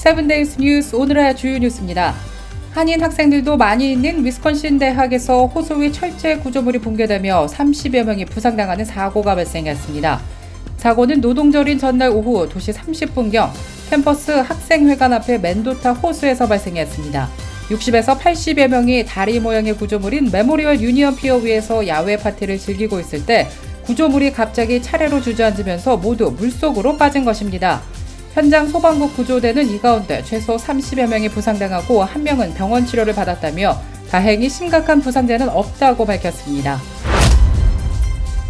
7데이즈 뉴스 오늘의 주요 뉴스입니다. 한인 학생들도 많이 있는 위스콘신 대학에서 호수 위 철제 구조물이 붕괴되며 30여 명이 부상당하는 사고가 발생했습니다. 사고는 노동절인 전날 오후 2시 30분경 캠퍼스 학생회관 앞의 멘도타 호수에서 발생했습니다. 60에서 80여 명이 다리 모양의 구조물인 메모리얼 유니언 피어 위에서 야외 파티를 즐기고 있을 때 구조물이 갑자기 차례로 주저앉으면서 모두 물속으로 빠진 것입니다. 현장 소방국 구조대는 이 가운데 최소 30여 명이 부상당하고 1명은 병원 치료를 받았다며 다행히 심각한 부상자는 없다고 밝혔습니다.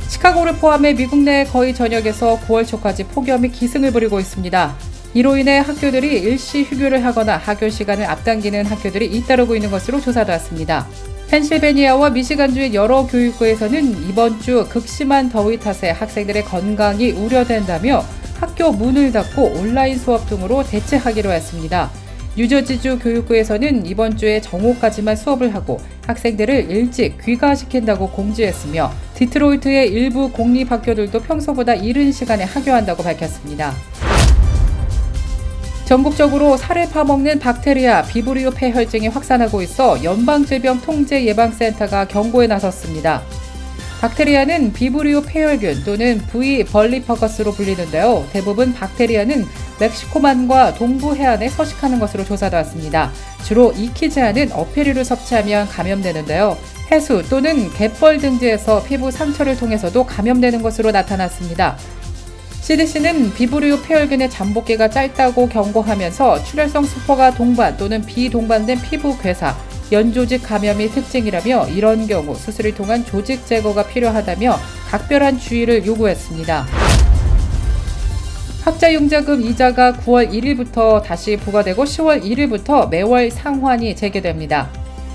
시카고를 포함해 미국 내 거의 전역에서 9월 초까지 폭염이 기승을 부리고 있습니다. 이로 인해 학교들이 일시 휴교를 하거나 학교 시간을 앞당기는 학교들이 잇따르고 있는 것으로 조사되었습니다. 펜실베니아와 미시간주의 여러 교육부에서는 이번 주 극심한 더위 탓에 학생들의 건강이 우려된다며 학교 문을 닫고 온라인 수업 등으로 대체하기로 했습니다. 뉴저지주 교육부에서는 이번 주에 정오까지만 수업을 하고 학생들을 일찍 귀가시킨다고 공지했으며 디트로이트의 일부 공립학교들도 평소보다 이른 시간에 하교한다고 밝혔습니다. 전국적으로 살을 파먹는 박테리아 비브리오 폐혈증이 확산하고 있어 연방질병통제예방센터가 경고에 나섰습니다. 박테리아는 비브리오 폐혈균 또는 V. 벌리퍼거스로 불리는데요. 대부분 박테리아는 멕시코만과 동부 해안에 서식하는 것으로 조사되었습니다. 주로 익히지 않은 어패류를 섭취하면 감염되는데요. 해수 또는 갯벌 등지에서 피부 상처를 통해서도 감염되는 것으로 나타났습니다. CDC는 비브리오 폐혈균의 잠복기가 짧다고 경고하면서 출혈성 수포가 동반 또는 비동반된 피부 괴사, 연조직 감염이 특징이라며 이런 경우 수술을 통한 조직 제거가 필요하다며 각별한 주의를 요구했습니다. 학자융자금 이자가 9월 1일부터 다시 부과되고 10월 1일부터 매월 상환이 재개됩니다.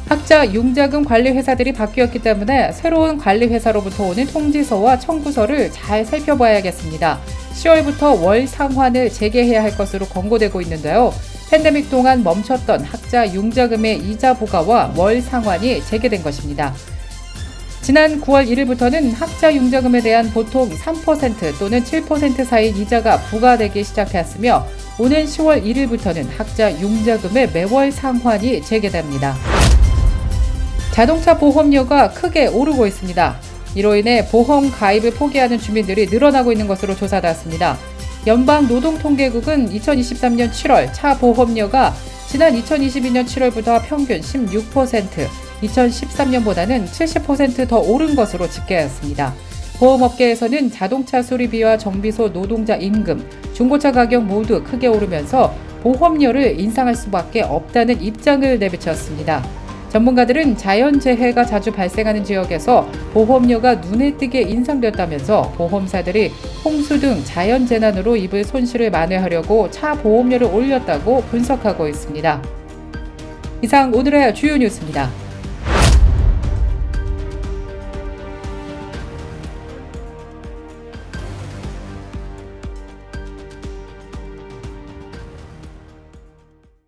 학자융자금 관리회사들이 바뀌었기 때문에 새로운 관리회사로부터 오는 통지서와 청구서를 잘 살펴봐야겠습니다. 10월부터 월 상환을 재개해야 할 것으로 권고되고 있는데요. 팬데믹 동안 멈췄던 학자융자금의 이자 부과와 월 상환이 재개된 것입니다. 지난 9월 1일부터는 학자융자금에 대한 보통 3% 또는 7% 사이 이자가 부과되기 시작했으며 오는 10월 1일부터는 학자융자금의 매월 상환이 재개됩니다. 자동차 보험료가 크게 오르고 있습니다. 이로 인해 보험 가입을 포기하는 주민들이 늘어나고 있는 것으로 조사됐습니다. 연방노동통계국은 2023년 7월 차 보험료가 지난 2022년 7월보다 평균 16%, 2013년보다는 70% 더 오른 것으로 집계했습니다. 보험업계에서는 자동차 수리비와 정비소 노동자 임금, 중고차 가격 모두 크게 오르면서 보험료를 인상할 수밖에 없다는 입장을 내비쳤습니다. 전문가들은 자연재해가 자주 발생하는 지역에서 보험료가 눈에 띄게 인상됐다면서 보험사들이 홍수 등 자연재난으로 입을 손실을 만회하려고 차 보험료를 올렸다고 분석하고 있습니다. 이상 오늘의 주요 뉴스입니다.